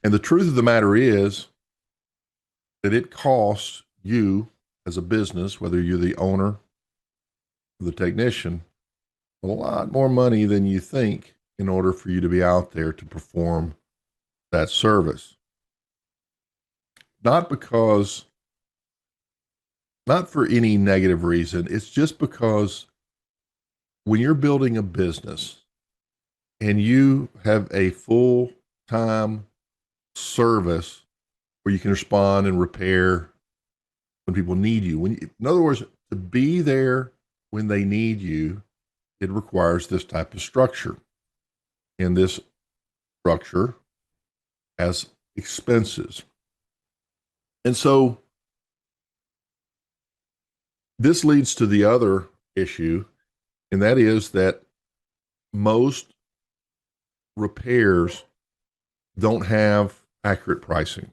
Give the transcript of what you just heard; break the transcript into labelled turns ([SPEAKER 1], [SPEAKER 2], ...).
[SPEAKER 1] And the truth of the matter is that it costs you as a business, whether you're the owner or the technician, a lot more money than you think in order for you to be out there to perform that service. Not because, not for any negative reason, it's just because when you're building a business and you have a full time service where you can respond and repair when people need you, in other words, to be there when they need you, it requires this type of structure. And this structure has expenses. And so this leads to the other issue, and that is that most repairs don't have accurate pricing.